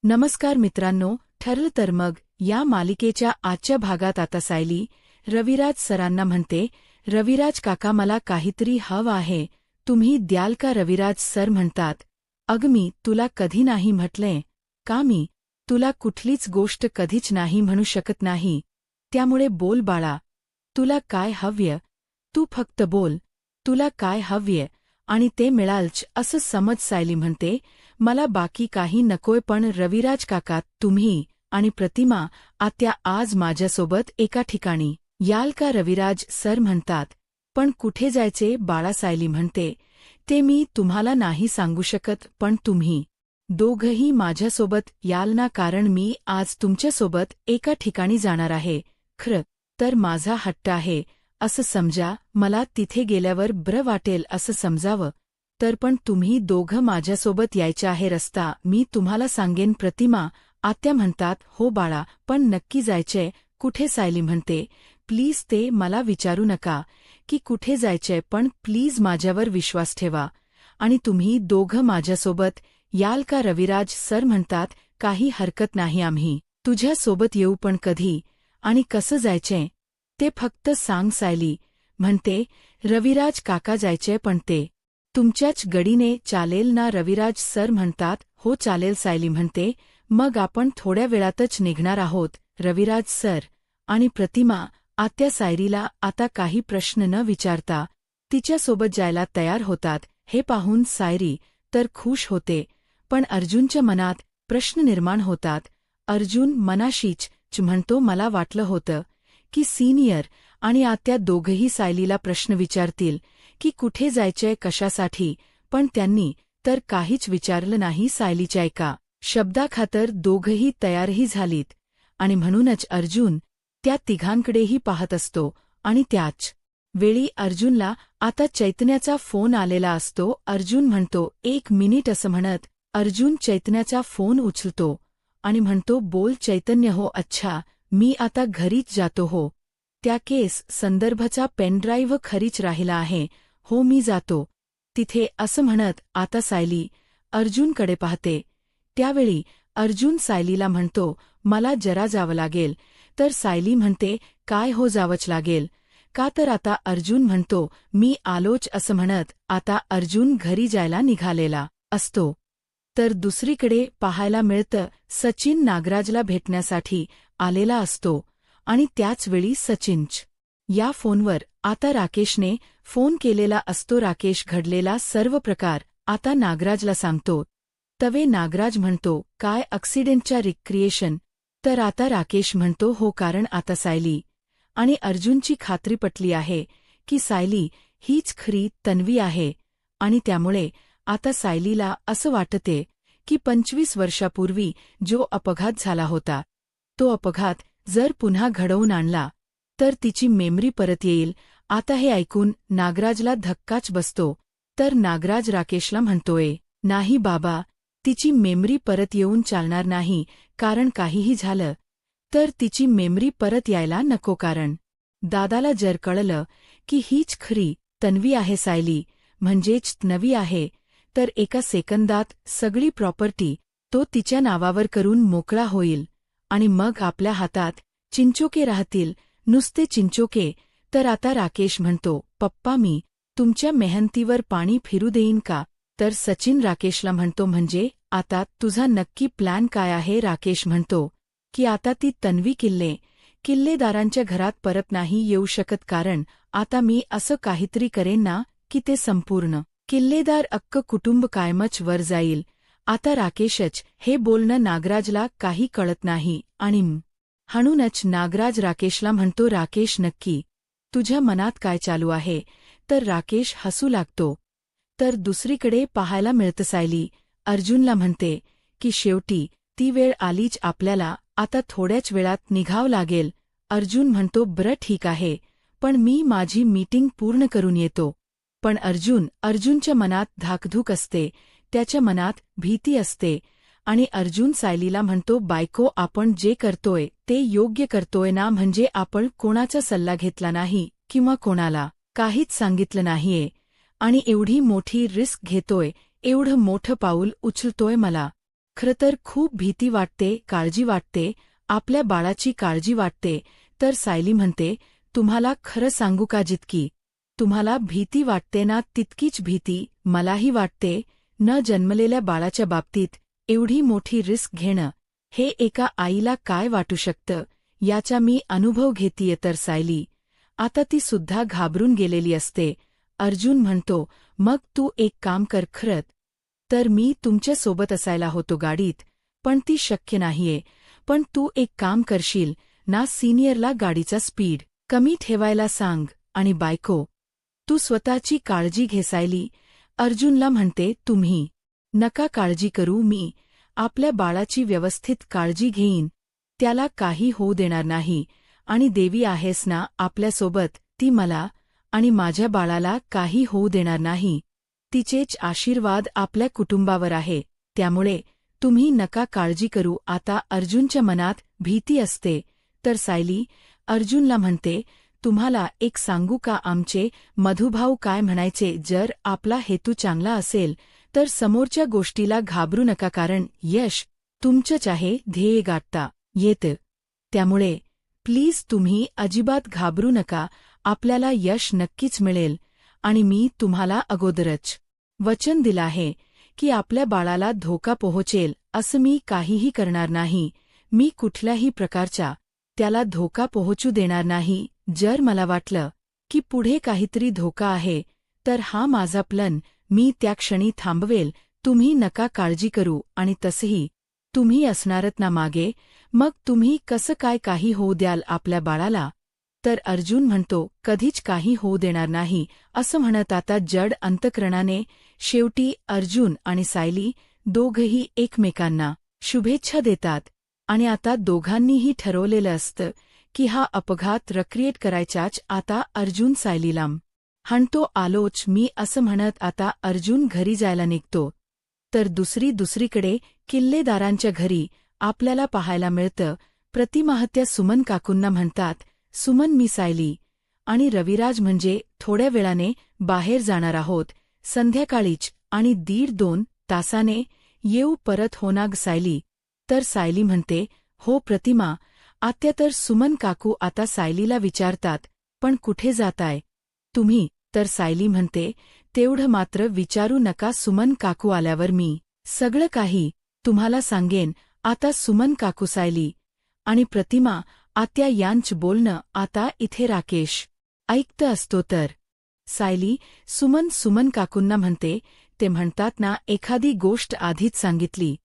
नमस्कार मित्रांनो, ठरलं तर मग या मालिकेच्या आजच्या भागात आता सायली रविराज सरांना म्हणते, रविराज काका मला काहीतरी हवं आहे, तुम्ही द्याल का? रविराज सर म्हणतात, अगं मी तुला कधी नाही म्हटलंय का? मी तुला कुठलीच गोष्ट कधीच नाही म्हणू शकत नाही, त्यामुळे बोल बाळा, तुला काय हव्य? तू फक्त बोल, तुला काय हव्य आणि ते मिळालच असं समज. सायली म्हणते, मला बाकी काही नकोय, पण रविराज काका तुम्ही आणि प्रतिमा आत्या आज माझ्यासोबत एका ठिकाणी याल का? रविराज सर म्हणतात, पण कुठे जायचे बाळा? सायली म्हणते, ते मी तुम्हाला नाही सांगू शकत, पण तुम्ही दोघंही माझ्यासोबत याल ना? कारण मी आज तुमच्यासोबत एका ठिकाणी जाणार आहे. खरं तर माझा हट्ट आहे असं समजा, मला तिथे गेल्यावर बरं वाटेल असं समजावं, तर पण तुम्ही दोघं माझ्यासोबत यायचं आहे. रस्ता मी तुम्हाला सांगेन. प्रतिमा आत्या म्हणतात, हो बाळा, पण नक्की जायचंय कुठे? सायली म्हणते, प्लीज ते मला विचारू नका की कुठे जायचंय, पण प्लीज माझ्यावर विश्वास ठेवा आणि तुम्ही दोघं माझ्यासोबत याल का? रविराज सर म्हणतात, काही हरकत नाही, आम्ही तुझ्यासोबत येऊ, पण कधी आणि कसं जायचंय ते फक्त सांग. सायली म्हणते, रविराज काका जायचंय, पण ते तुमच्याच गडीने चालेल ना? रविराज सर म्हणतात, हो चालेल. सायली म्हणते, मग आपण थोड्या वेळातच निघणार आहोत. रविराज सर आणि प्रतिमा आत्या सायरीला आता काही प्रश्न न विचारता तिच्यासोबत जायला तयार होतात. हे पाहून सायरी तर खुश होते, पण अर्जुनच्या मनात प्रश्न निर्माण होतात. अर्जुन मनाशीच म्हणतो, मला वाटलं होतं की सिनियर आणि आत्या दोघंही सायलीला प्रश्न विचारतील की कुठे जायचंय, कशासाठी, पण त्यांनी तर काहीच विचारलं नाही. सायलीच्या एका शब्दाखातर दोघंही तयारही झालीत आणि म्हणूनच अर्जुन त्या तिघांकडेही पाहत असतो आणि त्याच वेळी अर्जुनला आता चैतन्याचा फोन आलेला असतो. अर्जुन म्हणतो, एक मिनिट असं म्हणत अर्जुन चैतन्याचा फोन उचलतो आणि म्हणतो, बोल चैतन्य. हो अच्छा, मी आता घरीच जातो. हो, त्या केस संदर्भाचा पेनड्राईव्ह खरीच राहिला आहे. हो मी जातो तिथे असं म्हणत आता सायली अर्जुनकडे पाहते. त्यावेळी अर्जुन सायलीला म्हणतो, मला जरा जावं लागेल. तर सायली म्हणते, काय हो जावंच लागेल का? तर आता अर्जुन म्हणतो, मी आलोच असं म्हणत आता अर्जुन घरी जायला निघालेला असतो. तर दुसरीकडे पाहायला मिळतं, सचिन नागराजला भेटण्यासाठी आलेला असतो आणि त्याचवेळी सचिनच या फोनवर आता राकेशने फोन केलेला असतो. राकेश घडलेला सर्व प्रकार आता नागराजला सांगतो. तवे नागराज म्हणतो, काय ॲक्सिडेंटच्या रिक्रिएशन? तर आता राकेश म्हणतो, हो, कारण आता सायली आणि अर्जुनची खात्री पटली आहे की सायली हीच खरी तन्वी आहे आणि त्यामुळे आता सायलीला असं वाटते की 25 वर्षापूर्वी जो अपघात झाला होता, तो अपघात जर पुन्हा घडवून आणला तर तिची मेमरी परत येईल. आता हे ऐकून नागराजला धक्काच बसतो. तर नागराज राकेशला म्हणतोय, नाही बाबा, तिची मेमरी परत येऊन चालणार नाही, कारण काहीही झालं तर तिची मेमरी परत यायला नको. कारण दादाला जर कळलं की हीच खरी तन्वी आहे, सायली म्हणजेच नवी आहे, तर एका सेकंदात सगळी प्रॉपर्टी तो तिच्या नावावर करून मोकळा होईल आणि मग आपल्या हातात चिंचोके राहतील, नुसते चिंचोके. तर आता राकेश म्हणतो, पप्पा मी तुमच्या मेहनतीवर पाणी फिरू देईन का? तर सचिन राकेशला म्हणतो, म्हणजे आता तुझा नक्की प्लॅन काय आहे? राकेश म्हणतो की आता ती तन्वी किल्लेदारांच्या घरात परत नाही येऊ शकत, कारण आता मी असं काहीतरी करेन ना की ते संपूर्ण किल्लेदार अक्क कुटुंब कायमच वर जाईल. आता राकेशच हे बोलणं नागराजला काही कळत नाही आणि म्हणूनच नागराज राकेशला म्हणतो, राकेश नक्की तुझ्या मनात काय चालू आहे? तर राकेश हसू लागतो. तर दुसरीकडे पाहायला मिळतं, सायली अर्जुनला म्हणते की शेवटी ती वेळ आलीच, आपल्याला आता थोड्याच वेळात निघावं लागेल. अर्जुन म्हणतो, बरं ठीक आहे, पण मी माझी मीटिंग पूर्ण करून येतो. पण अर्जुनच्या मनात धाकधूक असते, त्याच्या मनात भीती असते आणि अर्जुन सायलीला म्हणतो, बायको आपण जे करतोय ते योग्य करतोय ना? म्हणजे आपण कोणाचा सल्ला घेतला नाही किंवा कोणाला काहीच सांगितलं नाहीये आणि एवढी मोठी रिस्क घेतोय, एवढं मोठं पाऊल उचलतोय. मला खरं तर खूप भीती वाटते, काळजी वाटते, आपल्या बाळाची काळजी वाटते. तर सायली म्हणते, तुम्हाला खरं सांगू का, जितकी तुम्हाला भीती वाटते ना तितकीच भीती मलाही वाटते. न जन्मलेल्या बाळाच्या बाबतीत एवढी मोठी रिस्क घेणं, हे एका आईला काय वाटू शकतं याचा मी अनुभव घेतीये. तर सायली आता ती सुद्धा घाबरून गेलेली असते. अर्जुन म्हणतो, मग तू एक काम कर, खरंच तर मी तुमच्यासोबत असायला होतो गाडीत, पण ती शक्य नाहीये. पण तू एक काम करशील ना, सिनियरला गाडीचा स्पीड कमी ठेवायला सांग. आणि बायको, तू स्वतःची काळजी घे. सायली अर्जुनला म्हणते, तुम्ही नका काळजी करू, मी आपल्या बाळाची व्यवस्थित काळजी घेईन, त्याला काही होऊ देणार नाही. आणि देवी आहेस ना आपल्यासोबत, ती मला आणि माझ्या बाळाला काही होऊ देणार नाही. तिचेच आशीर्वाद आपल्या कुटुंबावर आहे, त्यामुळे तुम्ही नका काळजी करू. आता अर्जुनच्या मनात भीती असते. तर सायली अर्जुनला म्हणते, तुम्हाला एक सांगू का, आमचे मधुभाऊ काय म्हणायचे, जर आपला हेतू चांगला असेल तर समोरच्या गोष्टीला घाबरू नका, कारण यश तुमचंच आहे, ध्येय गाठता येतं. त्यामुळे प्लीज तुम्ही अजिबात घाबरू नका, आपल्याला यश नक्कीच मिळेल. आणि मी तुम्हाला अगोदरच वचन दिलं आहे की आपल्या बाळाला धोका पोहोचेल असं मी काहीही करणार नाही. मी कुठल्याही प्रकारचा त्याला धोका पोहोचू देणार नाही. जर मला वाटलं की पुढे काहीतरी धोका आहे तर हा माझा प्लन मी त्या क्षणी थांबवेल. तुम्ही नका काळजी करू. आणि तसंही तुम्ही असणारत ना मागे, मग तुम्ही कसं काय काही होऊ द्याल आपल्या बाळाला. तर अर्जुन म्हणतो, कधीच काही होऊ देणार नाही असं म्हणत आता जड अंतःकरणाने शेवटी अर्जुन आणि सायली दोघंही एकमेकांना शुभेच्छा देतात. आणि आता दोघांनीही ठरवलेलं असतं की हा अपघात रिक्रिएट करायचाच. आता अर्जुन सायलीला हाणतो, आलोच मी असं म्हणत आता अर्जुन घरी जायला निघतो. तर दुसरीकडे किल्लेदारांच्या घरी आपल्याला पाहायला मिळतं, प्रतिमाहत्या सुमन काकूंना म्हणतात, सुमन, मी सायली आणि रविराज म्हणजे थोड्या वेळाने बाहेर जाणार आहोत, संध्याकाळीच, आणि 1.5-2 तासाने येऊ परत, हो ना ग सायली. तर सायली म्हणते, हो प्रतिमा आत्या. तर सुमन काकू आता सायलीला विचारतात, पण कुठे जाताय तुम्ही. तर सायली म्हणते, तेवढं मात्र विचारू नका सुमन काकू, आल्यावर मी सगळं काही तुम्हाला सांगेन. आता सुमन काकू, सायली आणि प्रतिमा आत्या यांचं बोलणं आता इथे राकेश ऐकतं असतो. तर सायली सुमन काकूंना म्हणते, ते म्हणतात ना, एखादी गोष्ट आधीच सांगितली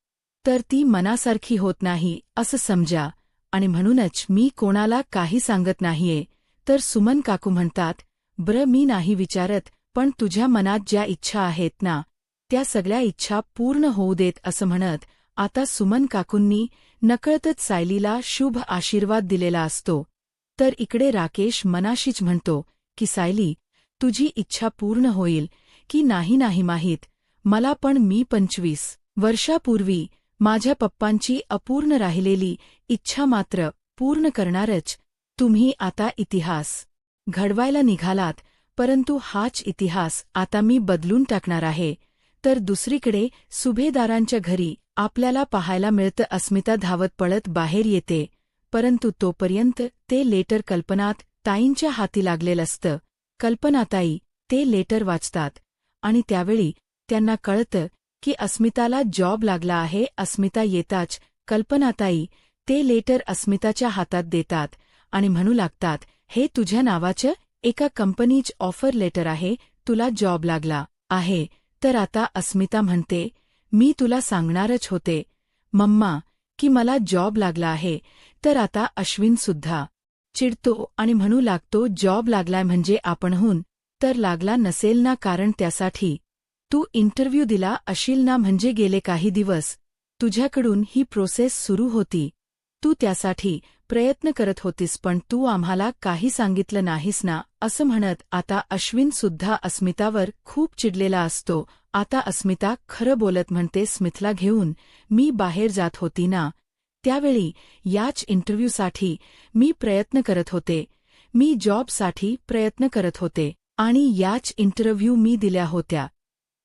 तर ती मनासारखी होत नाही असं समजा, आणि म्हणूनच मी कोणाला काही सांगत नाहीये. तर सुमन काकू म्हणतात, बरं मी नाही विचारत, पण तुझ्या मनात ज्या इच्छा आहेत ना त्या सगळ्या इच्छा पूर्ण होऊ देत असं म्हणत आता सुमन काकूंनी नकळतच सायलीला शुभ आशीर्वाद दिलेला असतो. तर इकडे राकेश मनाशीच म्हणतो की सायली, तुझी इच्छा पूर्ण होईल की नाही माहीत मला, पण मी 25 वर्षापूर्वी माझ्या पप्पांची अपूर्ण राहिलेली इच्छा मात्र पूर्ण करणारच. तुम्ही आता इतिहास घडवायला निघालात, परंतु हाच इतिहास आता मी बदलून टाकणार आहे. तर दुसरीकडे सुभेदारांच्या घरी आपल्याला पाहायला मिळतं, अस्मिता धावत पळत बाहेर येते, परंतु तोपर्यंत ते लेटर कल्पनात ताईंच्या हाती लागलेलं असतं. कल्पनाताई ते लेटर वाचतात आणि त्यावेळी त्यांना कळतं की अस्मिताला जॉब लागला आहे. अस्मिता येताच कल्पनाताई ते लेटर अस्मिताच्या हातात देतात आणि म्हणू लागतात, हे तुझ्या नावाचं एका कंपनीच ऑफर लेटर आहे, तुला जॉब लागला आहे. तर आता अस्मिता म्हणते, मी तुला सांगणारच होते मम्मा की मला जॉब लागला आहे. तर आता अश्विन सुद्धा चिडतो आणि म्हणू लागतो, जॉब लागलाय म्हणजे आपणहून तर लागला नसेल ना, कारण त्यासाठी तू इंटरव्ह्यू दिला अशील ना, म्हणजे गेले काही दिवस तुझ्याकडून ही प्रोसेस सुरू होती, तू त्यासाठी प्रयत्न करत होतीस, पण तू आम्हाला काही सांगितलं नाहीस ना, असं म्हणत आता अश्विन सुद्धा अस्मितावर खूप चिडलेला असतो. आता अस्मिता खरं बोलत म्हणते, स्मिथला घेऊन मी बाहेर जात होती ना, त्यावेळी याच इंटरव्ह्यूसाठी मी प्रयत्न करत होते, मी जॉबसाठी प्रयत्न करत होते आणि याच इंटरव्ह्यू मी दिल्या होत्या.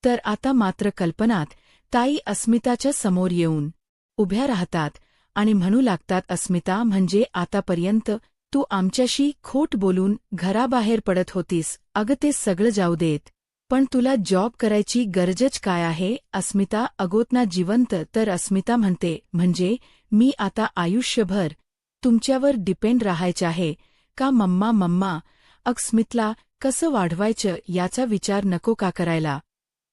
तर आता मात्र कल्पनात ताई अस्मिताच्या समोर येऊन उभ्या राहतात आणि म्हणू लागतात, अस्मिता, म्हणजे आतापर्यंत तू आमच्याशी खोट बोलून घराबाहेर पडत होतीस. अगं ते सगळं जाऊ देत, पण तुला जॉब करायची गरजच काय आहे? अस्मिता अगोतना जिवंत. तर अस्मिता म्हणते, म्हणजे मी आता आयुष्यभर तुमच्यावर डिपेंड राहायचे आहे का? मम्मा स्मितला कसं वाढवायचं याचा विचार नको का करायला?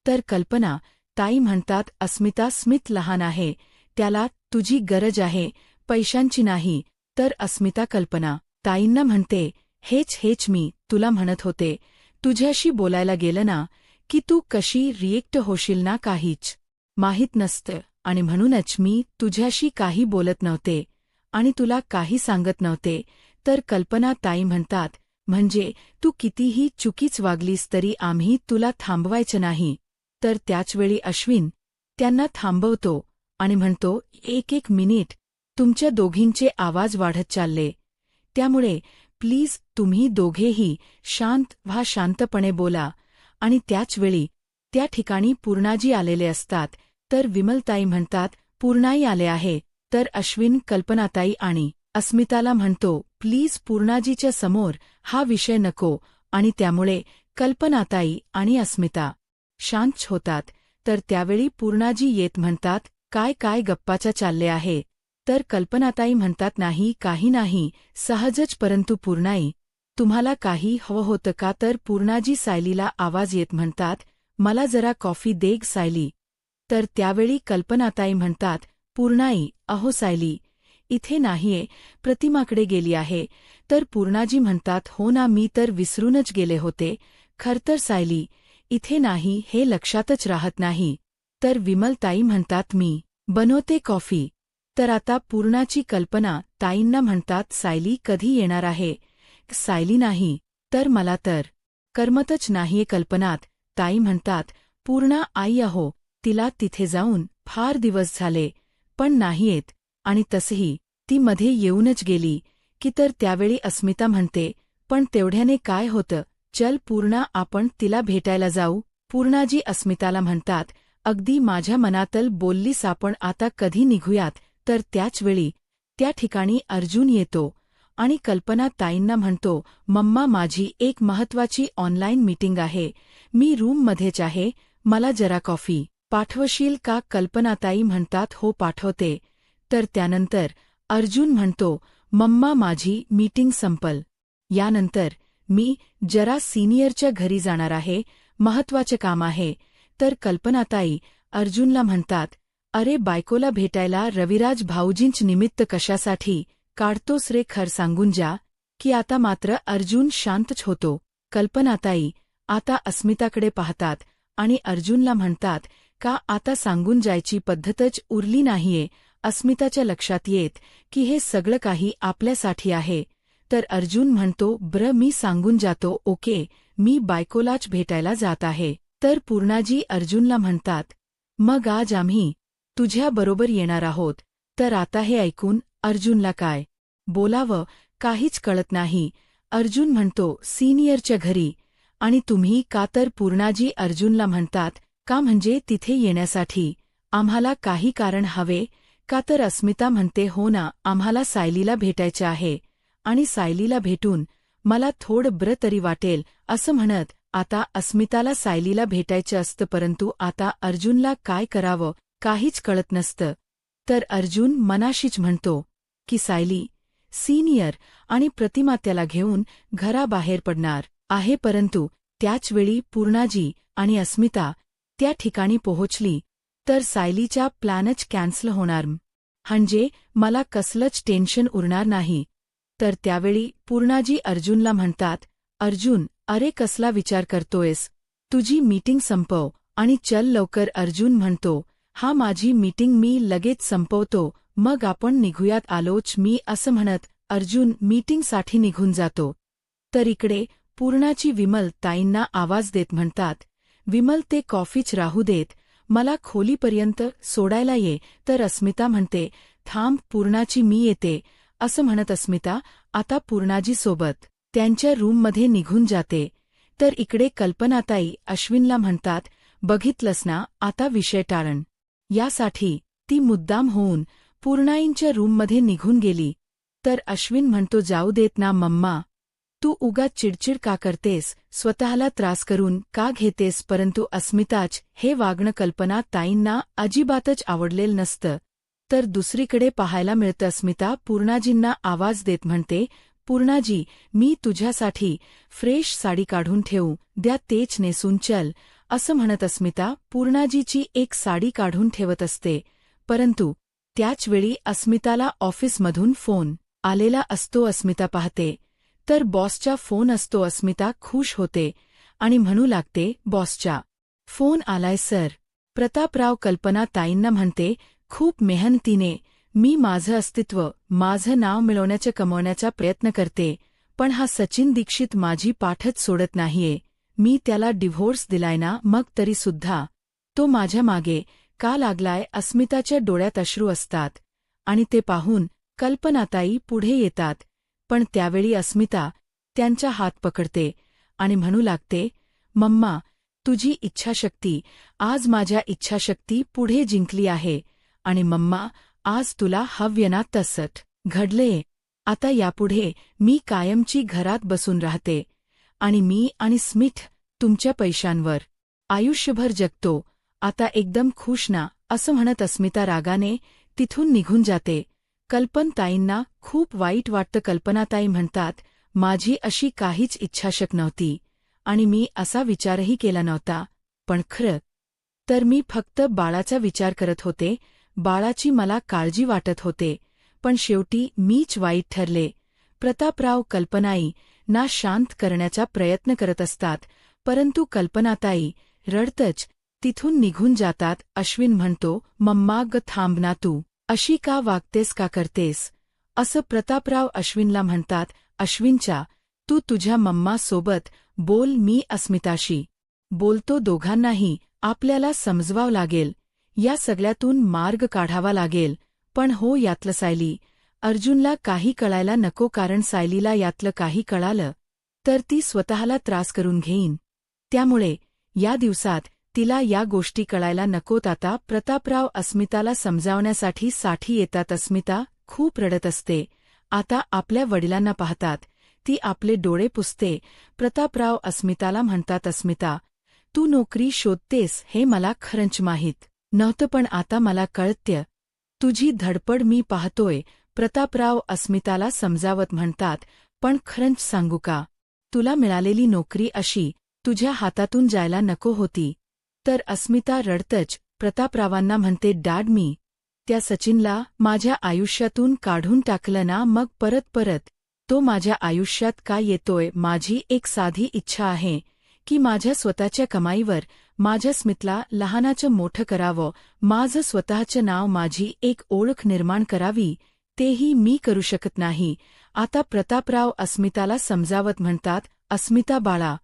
तर कल्पना ताई म्हणतात, अस्मिता, स्मित लहान आहे, त्याला तुझी गरज आहे, पैशांची नाही. तर अस्मिता कल्पना ताईंना म्हणते, हेच मी तुला म्हणत होते, तुझ्याशी बोलायला गेलं ना की तू कशी रिएक्ट होशील ना, काहीच माहीत नसतं, आणि म्हणूनच मी तुझ्याशी काही बोलत नव्हते आणि तुला काही सांगत नव्हते. तर कल्पना ताई म्हणतात, म्हणजे तू कितीही चुकीच वागलीस तरी आम्ही तुला थांबवायचं नाही. तर त्याचवेळी अश्विन त्यांना थांबवतो आणि म्हणतो, एक मिनिट, तुमच्या दोघींचे आवाज वाढत चालले, त्यामुळे प्लीज तुम्ही दोघेही शांत व्हा, शांतपणे बोला. आणि त्याचवेळी त्या ठिकाणी पूर्णाजी आलेले असतात. तर विमलताई म्हणतात, पूर्णाई आले आहे. तर अश्विन कल्पनाताई आणि अस्मिताला म्हणतो, प्लीज पूर्णाजीच्या समोर हा विषय नको. आणि त्यामुळे कल्पनाताई आणि अस्मिता शांत होतात. तर त्यावेळी पूर्णाजी येत म्हणतात, काय गप्पाचा चालले आहे? तर कल्पनाताई म्हणतात, नाही, काही नाही, सहजच. परंतु पूर्णाई, तुम्हाला काही हवं होतं का? तर पूर्णाजी सायलीला आवाज येत म्हणतात, मला जरा कॉफी दे सायली. तर त्यावेळी कल्पनाताई म्हणतात, पूर्णाई, अहो सायली इथे नाहीये, प्रतिमाकडे गेली आहे. तर पूर्णाजी म्हणतात, हो ना, मी तर विसरूनच गेले होते. खरतर सायली इथे नाही हे लक्षातच राहत नाही. तर विमलताई म्हणतात, मी बनवते कॉफी. तर आता पूर्णाची कल्पना ताईंना म्हणतात, सायली कधी येणार आहे? सायली नाही. तर मला तर करमतच नाहीये. कल्पनात ताई म्हणतात, पूर्णा आई, अहो तिला तिथे जाऊन फार दिवस झाले, पण नाही येत, आणि तसही ती मध्ये येऊनच गेली की. तर त्यावेळी अस्मिता म्हणते, पण तेवढ्याने काय होतं, चल पूर्णा, आपण तिला भेटायला जाऊ. पूर्णाजी अस्मिताला म्हणतात, अगदी माझ्या मनातल बोललीस, आपण आता कधी निघूयात? तर त्याचवेळी त्या ठिकाणी अर्जुन येतो आणि कल्पना ताईंना म्हणतो, मम्मा, माझी एक महत्वाची ऑनलाईन मीटिंग आहे, मी रूममध्येच आहे, मला जरा कॉफी पाठवशील का? कल्पनाताई म्हणतात, हो पाठवते. तर त्यानंतर अर्जुन म्हणतो, मम्मा, माझी मीटिंग संपल, यानंतर मी जरा सिनियरच्या घरी जाणार आहे, महत्वाचे काम आहे. तर कल्पनाताई अर्जुनला म्हणतात, अरे बायकोला भेटायला रविराज भाऊजींच निमित्त कशासाठी काढतोस रे, खर सांगून जा की? आता मात्र अर्जुन शांतच होतो. कल्पनाताई आता अस्मिताकडे पाहतात आणि अर्जुनला म्हणतात, का आता सांगून जायची पद्धतच उरली नाहीये? अस्मिताच्या लक्षात येत की हे सगळं काही आपल्यासाठी आहे. तर अर्जुन म्हणतो, मी सांगून जातो, ओके, मी बायकोलाच भेटायला जात आहे. तर पूर्णाजी अर्जुनला म्हणतात, मग आज आम्ही तुझ्याबरोबर येणार आहोत. तर आता हे ऐकून अर्जुनला काय बोलावं काहीच कळत नाही. अर्जुन म्हणतो, सिनियरच्या घरी, आणि तुम्ही का? तर पूर्णाजी अर्जुनला म्हणतात, का म्हणजे तिथे येण्यासाठी आम्हाला काही कारण हवे का? तर अस्मिता म्हणते, हो ना, आम्हाला सायलीला भेटायचं आहे, आणि सायलीला भेटून मला थोडं बरं तरी वाटेल. असं म्हणत आता अस्मिताला सायलीला भेटायचं असतं, परंतु आता अर्जुनला काय करावं काहीच कळत नसतं. तर अर्जुन मनाशीच म्हणतो की सायली सिनियर आणि प्रतिमा त्याला घेऊन घराबाहेर पडणार आहे. परंतु त्याचवेळी पूर्णाजी आणि अस्मिता त्या ठिकाणी पोहोचली तर सायलीचा प्लॅनच कॅन्सल होणार, म्हणजे मला कसलंच टेन्शन उरणार नाही. तर त्यावेळी पूर्णाजी अर्जुनला म्हणतात, अर्जुन, अरे कसला विचार करतोयस, तुझी मीटिंग संपव आणि चल लवकर. अर्जुन म्हणतो, हा, माझी मीटिंग मी लगेच संपवतो, मग आपण निघूयात, आलोच मी. असं म्हणत अर्जुन मीटिंगसाठी निघून जातो. तर इकडे पूर्णाची विमल ताईंना आवाज देत म्हणतात, विमल, ते कॉफीच राहू देत, मला खोलीपर्यंत सोडायला ये. तर अस्मिता म्हणते, थांब पूर्णाची, मी येते. असं म्हणत अस्मिता आता पूर्णाजीसोबत त्यांच्या रूममध्ये निघून जाते. तर इकडे कल्पनाताई अश्विनला म्हणतात, बघितलंस ना, आता विषय टाळण यासाठी ती मुद्दाम होऊन पूर्णाईंच्या रूममध्ये निघून गेली. तर अश्विन म्हणतो, जाऊ देत ना मम्मा, तू उगाच चिडचिड का करतेस, स्वतःला त्रास करून का घेतेस. परंतु अस्मिताच हे वागणं कल्पना ताईंना अजिबातच आवडलेलं नसतं. तर दुसरीकडे पाहायला मिळतं अस्मिता पूर्णाजींना आवाज देत म्हणते, पूर्णाजी, मी तुझ्यासाठी फ्रेश साडी काढून ठेवू द्या, तेच नेसून चल. असं म्हणत अस्मिता पूर्णाजीची एक साडी काढून ठेवत असते. परंतु त्याचवेळी अस्मिताला ऑफिसमधून फोन आलेला असतो. अस्मिता पाहते तर बॉसचा फोन असतो. अस्मिता खुश होते आणि म्हणू लागते, बॉसचा फोन आलाय सर. प्रतापराव कल्पना ताईंना म्हणते, खूप मेहनतीने मी माझं अस्तित्व, माझं नाव मिळवण्याचं कमवण्याचा प्रयत्न करते, पण हा सचिन दीक्षित माझी पाठच सोडत नाहीये. मी त्याला डिव्होर्स दिलाय ना, मग तरीसुद्धा तो माझ्या मागे का लागलाय. अस्मिताच्या डोळ्यात अश्रू असतात आणि ते पाहून कल्पनाताई पुढे येतात. पण त्यावेळी अस्मिता त्यांचा हात पकडते आणि म्हणू लागते, मम्मा, तुझी इच्छाशक्ती आज माझ्या इच्छाशक्ती पुढे जिंकली आहे आणि मम्मा, आज तुला हवं ना तसंच घडले. आता यापुढे मी कायमची घरात बसून राहते आणि मी आणि स्मिथ तुमच्या पैशांवर आयुष्यभर जगतो. आता एकदम खुश ना. असं म्हणत अस्मिता रागाने तिथून निघून जाते. कल्पनाताईंना खूप वाईट वाटतं. कल्पनाताई म्हणतात, माझी अशी काहीच इच्छाशक नव्हती आणि मी असा विचारही केला नव्हता. पण खरं तर मी फक्त बाळाचा विचार करत होते. बाळाची मला काळजी वाटत होते. पण शेवटी मीच वाईट ठरले. प्रतापराव कल्पनाई ना शांत करण्याचा प्रयत्न करत असतात. परंतु कल्पनाताई रडतच तिथून निघून जातात. अश्विन म्हणतो, मम्मा ग थांब ना, तू अशी का वागतेस, का करतेस असं. प्रतापराव अश्विनला म्हणतात, अश्विनच्या तू तुझ्या मम्मा सोबत बोल, मी अस्मिताशी बोलतो. दोघांनाही आपल्याला समजवावं लागेल, या सगळ्यातून मार्ग काढावा लागेल. पण हो, यातलं सायली अर्जुनला काही कळायला नको, कारण सायलीला यातलं काही कळालं तर ती स्वतःला त्रास करून घेईन. त्यामुळे या दिवसात तिला या गोष्टी कळायला नकोत. आता प्रतापराव अस्मिताला समजावण्यासाठी साठी येतात. अस्मिता खूप रडत असते. आता आपल्या वडिलांना पाहतात ती आपले डोळे पुसते. प्रतापराव अस्मिताला म्हणतात, अस्मिता, तू नोकरी शोधतेस हे मला खरंच माहीत नव्हतं, पण आता मला कळतं. तुझी धडपड मी पाहतोय. प्रतापराव अस्मिताला समजावत म्हणतात, पण खरंच सांगू का, तुला मिळालेली नोकरी अशी तुझ्या हातातून जायला नको होती. तर अस्मिता रडतच प्रतापरावांना म्हणते, डॅड, मी त्या सचिनला माझ्या आयुष्यातून काढून टाकलं ना, मग परत तो माझ्या आयुष्यात का येतोय. माझी एक साधी इच्छा आहे की माझ्या स्वतःच्या कमाईवर माझ्या स्मितला लहानाचं मोठं करावं, माझं स्वतःचं नाव, माझी एक ओळख निर्माण करावी. तेही मी करू शकत नाही. आता प्रतापराव अस्मिताला समजावत म्हणतात, अस्मिता बाळा,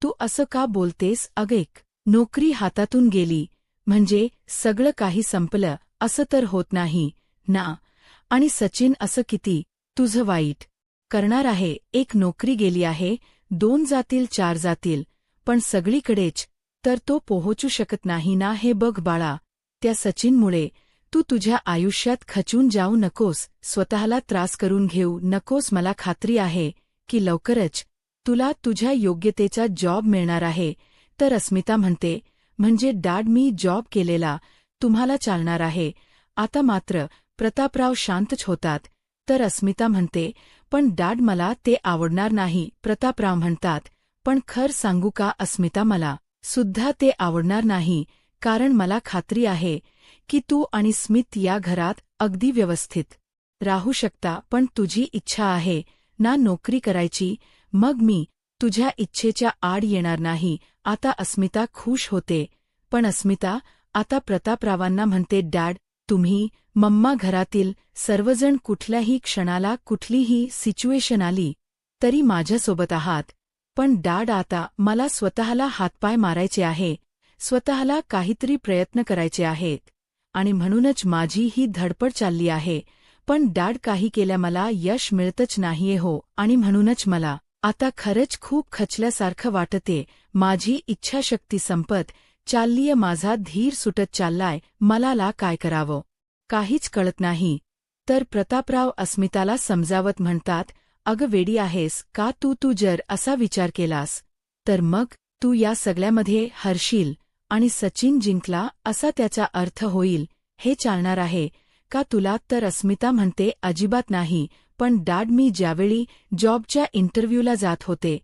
तू असं का बोलतेस. अगेक नोकरी हातातून गेली म्हणजे सगळं काही संपलं असं तर होत नाही ना. आणि सचिन असं किती तुझं वाईट करणार आहे. एक नोकरी गेली आहे, 2 जातील 4 जातील, पण सगळीकडेच तर तो पोहोचू शकत नाही ना. हे बघ बाळा, त्या सचिनमुळे तू तुझ्या आयुष्यात खचून जाऊ नकोस, स्वतःला त्रास करून घेऊ नकोस. मला खात्री आहे की लवकरच तुला तुझ्या योग्यतेचा जॉब मिळणार आहे. तर अस्मिता म्हणते, म्हणजे डॅड, मी जॉब केलेला तुम्हाला चालणार आहे. आता मात्र प्रतापराव शांतच होतात. तर अस्मिता म्हणते, पण डॅड, मला ते आवडणार नाही. प्रतापराव म्हणतात, पण खरं सांगू का अस्मिता, मला सुद्धा ते आवडणार नाही, कारण मला खात्री आहे की तू आणि स्मित या घरात अगदी व्यवस्थित राहू शकता. पण तुझी इच्छा आहे ना नोकरी करायची, मग मी तुझ्या इच्छेच्या आड येणार नाही. आता अस्मिता खुश होते. पण अस्मिता आता प्रतापरावांना म्हणते, डॅड, तुम्ही, मम्मा, घरातील सर्वजण कुठल्याही क्षणाला कुठलीही सिच्युएशन आली तरी माझ्यासोबत आहात. पण डॅड, आता मला स्वतःला हातपाय मारायचे आहे, स्वतःला काहीतरी प्रयत्न करायचे आहेत आणि म्हणूनच माझी ही धडपड चालली आहे. पण डॅड, काही केल्या मला यश मिळतच नाहीये हो, आणि म्हणूनच मला आता खरंच खूप खचल्यासारखं वाटते. माझी इच्छाशक्ती संपत चाललीय, माझा धीर सुटत चाललाय. मला काय करावं काहीच कळत नाही. तर प्रतापराव अस्मिताला समजावत म्हणतात, अगं वेडी आहेस का तू जर असा विचार केलास तर मग तू या सगळ्यामध्ये हरशील आणि सचिन जिंकला असा त्याचा अर्थ होईल, हे चालणार आहे का तुला? तर अस्मिता म्हणते, अजिबात नाही. पण डॅड, मी ज्यावेळी जॉबच्या इंटरव्ह्यूला जात होते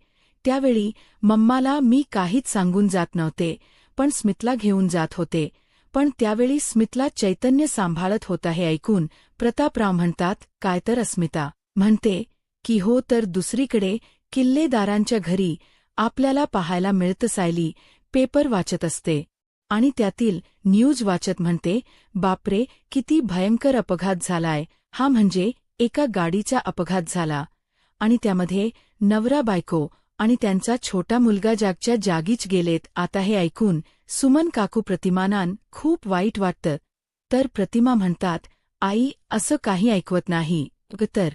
त्यावेळी मम्माला मी काहीच सांगून जात नव्हते, पण स्मितला घेऊन जात होते. पण त्यावेळी स्मितला चैतन्य सांभाळत होता. हे ऐकून प्रतापराव म्हणतात, काय? तर अस्मिता म्हणते की हो. तर दुसरीकडे किल्लेदारांच्या घरी आपल्याला पाहायला मिळतं सायली पेपर वाचत असते आणि त्यातील न्यूज वाचत म्हणते, बापरे किती भयंकर अपघात झालाय हा. म्हणजे एका गाडीचा अपघात झाला आणि त्यामध्ये नवरा बायको आणि त्यांचा छोटा मुलगा जागच्या जागीच गेलेत. आता हे ऐकून सुमन काकू प्रतिमानान खूप वाईट वाटतं. तर प्रतिमा म्हणतात, आई असं काही ऐकवत नाही. तर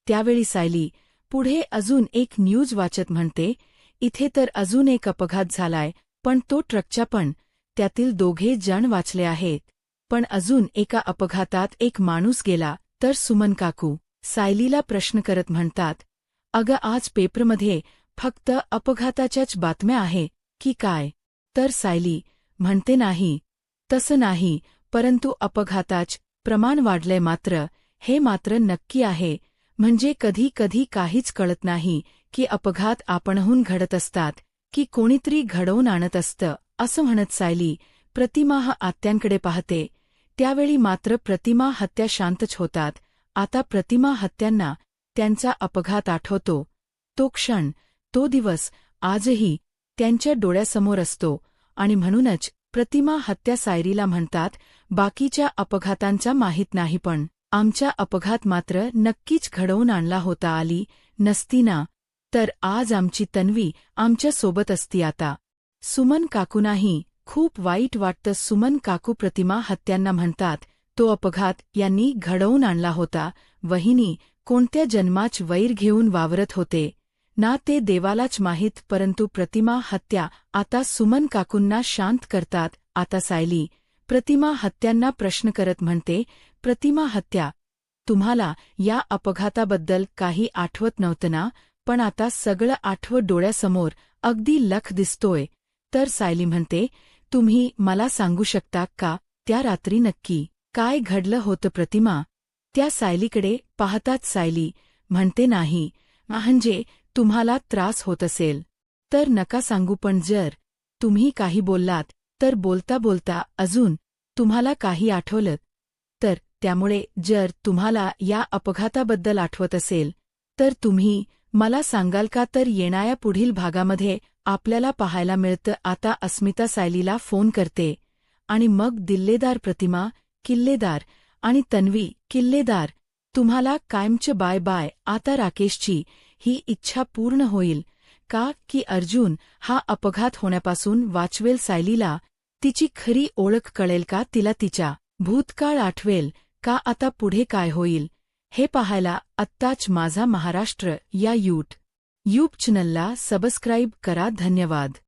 त्यावेळी सायली पुढे अजून एक न्यूज वाचत म्हणते, इथे तर अजून एक अपघात झालाय, पण तो ट्रकचा पण. त्यातील 2 जण वाचले आहेत, पण अजून एका अपघातात एक माणूस गेला. तर सुमन काकू सायलीला प्रश्न करत म्हणतात, अगं आज पेपरमध्ये फक्त अपघाताच्याच बातम्या आहे की काय? तर सायली म्हणते, नाही तसं नाही, परंतु अपघाताच प्रमाण वाढलंय मात्र. हे मात्र नक्की आहे. म्हणजे कधी कधी काहीच कळत नाही की अपघात आपणहून घडत असतात की कोणीतरी घडवून आणत असतं. असं म्हणत सायली प्रतिमा आत्यांकडे पाहते. त्यावेळी मात्र प्रतिमा हत्या शांतच होतात. आता प्रतिमा हत्यांना त्यांचा अपघात आठवतो. तो क्षण, तो दिवस आजही त्यांच्या डोळ्यासमोर असतो आणि म्हणूनच प्रतिमा हत्या सायरीला म्हणतात, बाकीच्या अपघातांचा माहीत नाही, पण आमचा अपघात मात्र नक्कीच घडवून आणला होता. आली नसती ना तर आज आमची तन्वी आमच्या सोबत असती. आता सुमन काकूंनाही खूप वाईट वाटतं. सुमन काकू प्रतिमा हत्यांना म्हणतात, तो अपघात यांनी घडवून आणला होता. वहिनी कोणत्या जन्माच वैर घेऊन वावरत होते ना ते देवालाच माहीत. परंतु प्रतिमा हत्या आता सुमन काकूंना शांत करतात. आता सायली प्रतिमा हत्यांना प्रश्न करत म्हणते, प्रतिमा हत्या, तुम्हाला या अपघाताबद्दल काही आठवत नव्हतं ना? पण आता सगळं आठवत डोळ्यासमोर अगदी लख दिसतोय. तर सायली म्हणते, तुम्ही मला सांगू शकता का त्या रात्री नक्की काय घडलं होतं? प्रतिमा त्या सायलीकडे पाहतात. सायली म्हणते, नाही, म्हणजे तुम्हाला त्रास होत असेल तर नका सांगू, पण जर तुम्ही काही बोललात तर बोलता बोलता अजून तुम्हाला काही आठवलं तर, त्यामुळे जर तुम्हाला या अपघाताबद्दल आठवत असेल तर तुम्ही मला सांगाल का? तर येणाऱ्या पुढील भागामध्ये आपल्याला पाहायला मिळतं. आता अस्मिता सायलीला फोन करते आणि मग दिल्लेदार प्रतिमा किल्लेदार आणि तन्वी किल्लेदार तुम्हाला कायमचं बाय बाय. आता राकेशची ही इच्छा पूर्ण होईल का की अर्जुन हा अपघात होण्यापासून वाचवेल सायलीला? तिची खरी ओळख कळेल का? तिला तिचा भूतकाळ आठवेल का? आता पुढे काय होईल हे पाहायला आत्ताच माझा महाराष्ट्र या यूट्यूब चॅनलला सबस्क्राईब करा. धन्यवाद.